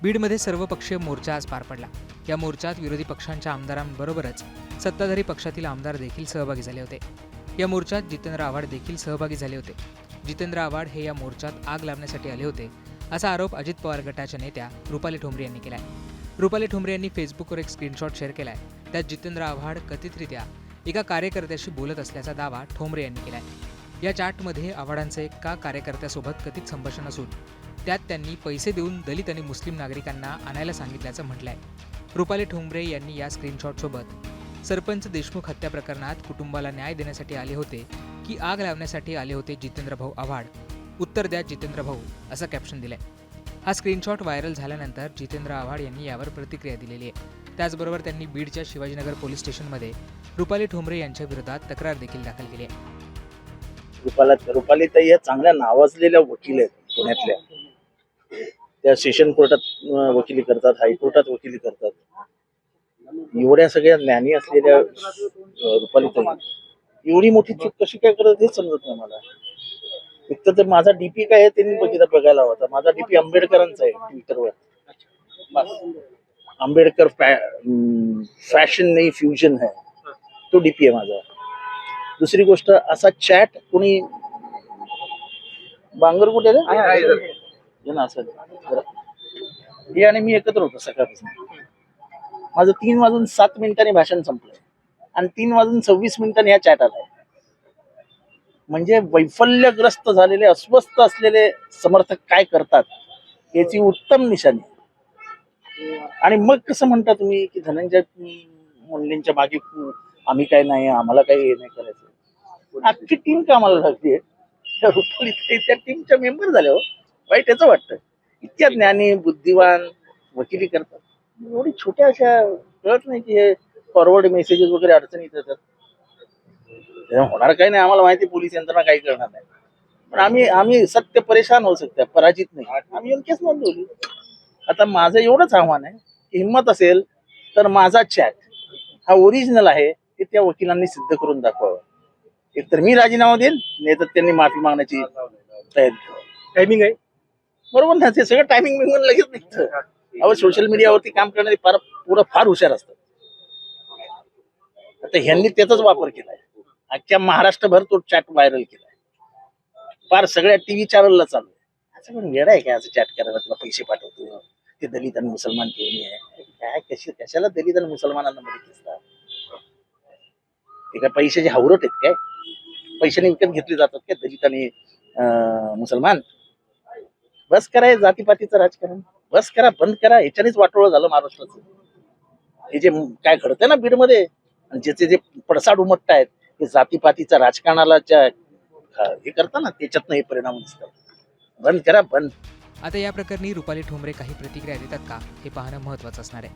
बीडमध्ये सर्वपक्षीय मोर्चा आज पार पडला। या मोर्चात विरोधी पक्षांच्या आमदारांबरोबरच सत्ताधारी पक्षातील आमदार देखील सहभागी झाले होते। या मोर्चात जितेंद्र आव्हाड देखील सहभागी झाले होते। जितेंद्र आव्हाड हे या मोर्चात आग लावण्यासाठी आले होते, असा आरोप अजित पवार गटाच्या नेत्या रुपाली ठोंबरे यांनी केलाय। रुपाली ठोंबरे यांनी फेसबुकवर एक स्क्रीनशॉट शेअर केलाय। त्यात जितेंद्र आव्हाड कथितरित्या एका कार्यकर्त्याशी बोलत असल्याचा दावा ठोंबरे यांनी केलाय। या चॅटमध्ये आव्हाडांचे एका कार्यकर्त्यासोबत कथित संभाषण असून त्यात त्यांनी पैसे देऊन दलित आणि मुस्लिम नागरिकांना आणायला सांगितल्याचं म्हटलंय। रुपाली ठोंबरे यांनी या स्क्रीनशॉटसोबत सरपंच देशमुख हत्या प्रकरणात कुटुंबाला न्याय देण्यासाठी आले होते की आग लावण्यासाठी आले होते जितेंद्र भाऊ आव्हाड, उत्तर द्या जितेंद्र भाऊ, असं कॅप्शन दिलंय। हा स्क्रीनशॉट व्हायरल झाल्यानंतर जितेंद्र आव्हाड यांनी यावर प्रतिक्रिया दिलेली आहे। त्याचबरोबर त्यांनी बीडच्या शिवाजीनगर पोलीस स्टेशनमध्ये रुपाली ठोंबरे यांच्या विरोधात तक्रार देखील दाखल केली आहे। रुपालीताई या चांगल्या नावाजलेल्या वकील आहेत पुण्यातल्या। त्या सेशन कोर्टात वकिली करतात, हायकोर्टात वकिली करतात। एवढ्या सगळ्या ज्ञानी असलेल्या रुपालीताई एवढी मोठी चूक कशी काय करत हे समजत नाही मला। एक तर माझा डीपी काय आहे त्यांनी बघायला होता। माझा डीपी आंबेडकरांचा आहे ट्विटरवर। आंबेडकर फॅशन नाही फ्युजन है, तो डीपी आहे माझा। दुसरी गोष्ट, असा चॅट कोणी बांगर कुठे हे आणि मी एकत्र होतो सकाळपासून। माझं 3:07 भाषण संपलंय आणि 3:26 ह्या चॅट आलाय। म्हणजे वैफल्यग्रस्त झालेले, अस्वस्थ असलेले समर्थक काय करतात याची उत्तम निशाणी। आणि मग कसं म्हणता तुम्ही की धनंजय मुंडेंच्या मागे आम्ही काय नाही, आम्हाला काही हे नाही करायचं। अख्खी टीम कामाला लागलीये, त्या टीमच्या मेंबर झाल्या हो। वाईट याचं वाटतं, इतक्या ज्ञानी बुद्धिवान वकिली करतात, एवढी छोट्या अशा कळत नाही की हे फॉरवर्ड मेसेजेस वगैरे अडचणीत येतात। होणार काही नाही, आम्हाला माहिती पोलीस यंत्रणा काही करणार नाही, पण आम्ही सत्य परेशान होऊ शकतो, पराजित नाही। आम्ही येऊन केस नोंदवली। आता माझं एवढंच आव्हान आहे की हिंमत असेल तर माझा चॅट हा ओरिजिनल आहे हे त्या वकिलांनी सिद्ध करून दाखवावं। एकतर मी राजीनामा देईन, नाही तर त्यांनी माफी मागण्याची तयारी। टायमिंग आहे बरोबर ना, ते सगळं टायमिंग मिळून लगेच निघतं। अहो, सोशल मीडियावरती काम करणारे फार हुशार असतात। आता ह्यांनी त्याचाच वापर केलाय, अख्ख्या महाराष्ट्रभर तो चॅट व्हायरल केलाय, फार सगळ्या टीव्ही चॅनलला चालू आहे। असं पण वेळ आहे काय असं चॅट करायला? तुला पैसे पाठवतो, ते दलित आणि मुसलमान घेऊन ये काय, कशाला दलित आणि मुसलमानांना मदत दिसतात? ते काय पैशाचे हावरट आहेत काय? पैशाने विकत घेतले जातात काय दलित आणि मुसलमान? बस करा जातीपातीचं राजकारण, बस करा, बंद करा। याच्यानेच वाटोळं झालं महाराष्ट्राचं। हे जे काय घडतंय ना बीडमध्ये, ज्याचे जे पडसाद उमटतायत ते जातीपातीच्या राजकारणाला हे करता ना, त्याच्यातनं हे परिणाम दिसतात। बंद करा, बंद। आता या प्रकरणी रुपाली ठोंबरे काही प्रतिक्रिया देतात का हे पाहणं महत्त्वाचं असणार आहे।